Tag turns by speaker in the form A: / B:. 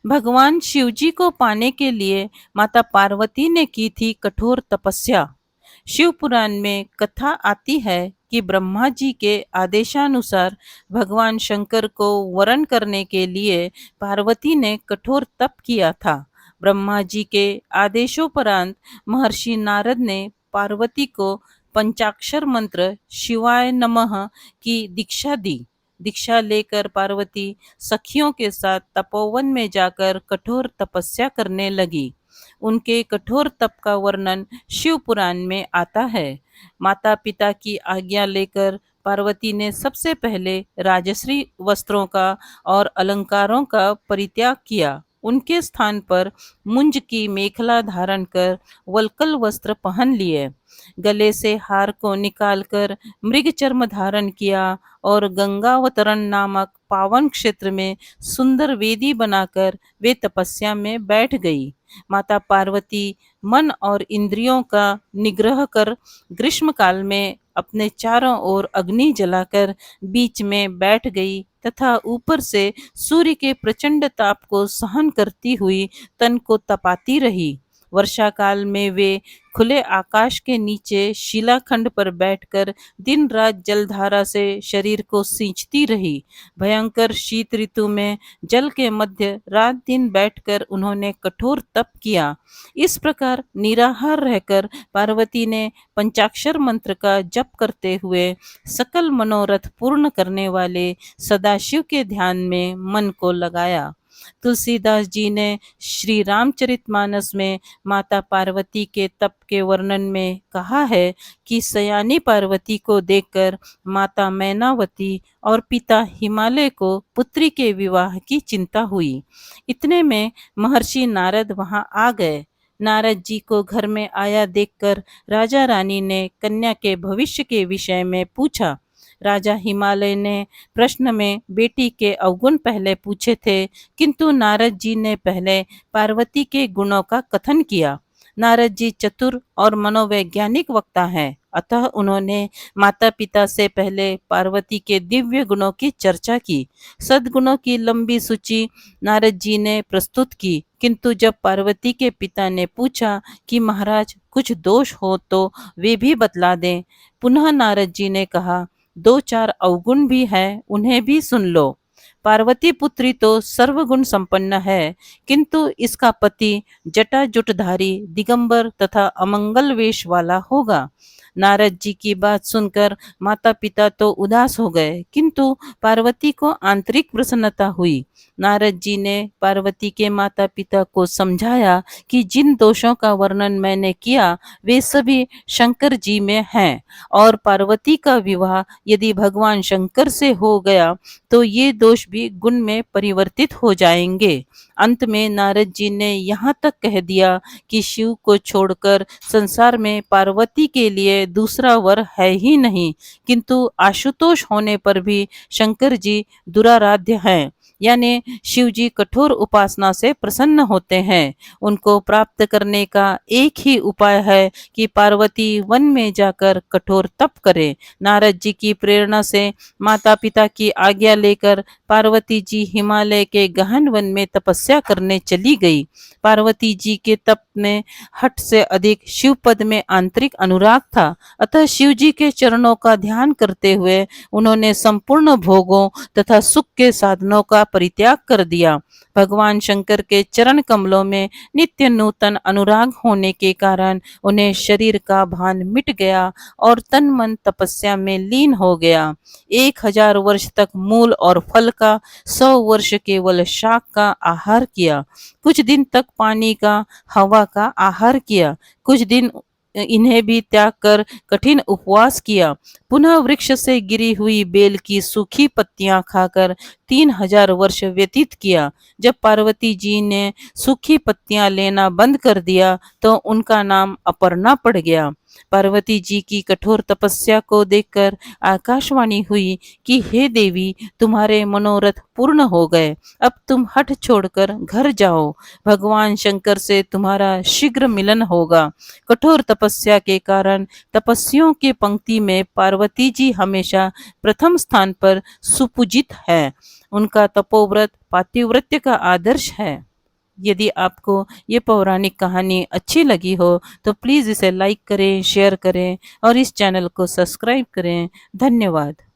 A: भगवान शिवजी को पाने के लिए माता पार्वती ने की थी कठोर तपस्या। शिव पुराण में कथा आती है कि ब्रह्मा जी के आदेशानुसार भगवान शंकर को वरण करने के लिए पार्वती ने कठोर तप किया था। ब्रह्मा जी के आदेशोपरांत महर्षि नारद ने पार्वती को पंचाक्षर मंत्र शिवाय नमः की दीक्षा दी। दीक्षा लेकर पार्वती सखियों के साथ तपोवन में जाकर कठोर तपस्या करने लगी। उनके कठोर तप का वर्णन शिव पुराण में आता है। माता पिता की आज्ञा लेकर पार्वती ने सबसे पहले राजश्री वस्त्रों का और अलंकारों का परित्याग किया। उनके स्थान पर मुंज की मेखला धारण कर वल्कल वस्त्र पहन लिए। गले से हार को निकालकर मृग चर्म धारण किया और गंगावतरण नामक पावन क्षेत्र में सुंदर वेदी बनाकर वे तपस्या में बैठ गई। माता पार्वती मन और इंद्रियों का निग्रह कर ग्रीष्म काल में अपने चारों ओर अग्नि जलाकर बीच में बैठ गई तथा ऊपर से सूर्य के प्रचंड ताप को सहन करती हुई तन को तपाती रही। वर्षा काल में वे खुले आकाश के नीचे शिलाखंड पर बैठकर दिन रात जलधारा से शरीर को सींचती रही। भयंकर शीत ऋतु में जल के मध्य रात दिन बैठकर उन्होंने कठोर तप किया। इस प्रकार निराहार रहकर पार्वती ने पंचाक्षर मंत्र का जप करते हुए सकल मनोरथ पूर्ण करने वाले सदाशिव के ध्यान में मन को लगाया। तुलसीदास जी ने श्री रामचरितमानस में माता पार्वती के तप के वर्णन में कहा है कि सयानी पार्वती को देखकर माता मैनावती और पिता हिमालय को पुत्री के विवाह की चिंता हुई। इतने में महर्षि नारद वहां आ गए। नारद जी को घर में आया देखकर राजा रानी ने कन्या के भविष्य के विषय में पूछा। राजा हिमालय ने प्रश्न में बेटी के अवगुण पहले पूछे थे, किंतु नारद जी ने पहले पार्वती के गुणों का कथन किया। नारद जी चतुर और मनोवैज्ञानिक वक्ता हैं, अतः उन्होंने माता पिता से पहले पार्वती के दिव्य गुणों की चर्चा की। सद्गुणों की लंबी सूची नारद जी ने प्रस्तुत की, किंतु जब पार्वती के पिता ने पूछा कि महाराज कुछ दोष हो तो वे भी बतला दें, पुनः नारद जी ने कहा, दो चार अवगुण भी हैं, उन्हें भी सुन लो। पार्वती पुत्री तो सर्वगुण संपन्न है, किंतु इसका पति जटाजुटधारी दिगंबर तथा अमंगल वेश वाला होगा। नारद जी की बात सुनकर माता पिता तो उदास हो गए, किंतु पार्वती को आंतरिक प्रसन्नता हुई। नारद जी ने पार्वती के माता पिता को समझाया कि जिन दोषों का वर्णन मैंने किया वे सभी शंकर जी में हैं, और पार्वती का विवाह यदि भगवान शंकर से हो गया तो ये दोष भी गुण में परिवर्तित हो जाएंगे। अंत में नारद जी ने यहाँ तक कह दिया कि शिव को छोड़कर संसार में पार्वती के लिए दूसरा वर है ही नहीं, किंतु आशुतोष होने पर भी शंकर जी दुराराध्य हैं। यानी शिव जी कठोर उपासना से प्रसन्न होते हैं। उनको प्राप्त करने का एक ही उपाय है कि पार्वती वन में जाकर कठोर तप करे। नारद जी की प्रेरणा से माता पिता की आज्ञा लेकर पार्वती जी हिमालय के गहन वन में तपस्या करने चली गई। पार्वती जी के तप में हठ से अधिक शिव पद में आंतरिक अनुराग था, अतः शिव जी के चरणों का ध्यान करते हुए उन्होंने संपूर्ण भोगों तथा सुख के साधनों का परित्याग कर दिया। भगवान शंकर के चरण कमलों में नित्य नूतन अनुराग होने के कारण उन्हें शरीर का भान मिट गया और तन मन तपस्या में लीन हो गया। 1000 वर्ष तक मूल और फल का, 100 वर्ष केवल शाक का आहार किया, कुछ दिन तक पानी का, हवा का आहार किया, कुछ दिन इन्हें भी त्याग कर कठिन उपवास किया। पुनः वृक्ष से गिरी हुई बेल की सूखी पत्तियां खाकर 3000 वर्ष व्यतीत किया। जब पार्वती जी ने सूखी पत्तियां लेना बंद कर दिया तो उनका नाम अपर्णा पड़ गया। पार्वती जी की कठोर तपस्या को देखकर आकाशवाणी हुई कि हे देवी, तुम्हारे मनोरथ पूर्ण हो गए, अब तुम हठ छोड़कर घर जाओ, भगवान शंकर से तुम्हारा शीघ्र मिलन होगा। कठोर तपस्या के कारण तपस्वियों की पंक्ति में पार्वती जी हमेशा प्रथम स्थान पर सुपूजित है। उनका तपोव्रत पातिव्रत्य का आदर्श है। यदि आपको ये पौराणिक कहानी अच्छी लगी हो तो प्लीज़ इसे लाइक करें, शेयर करें और इस चैनल को सब्सक्राइब करें। धन्यवाद।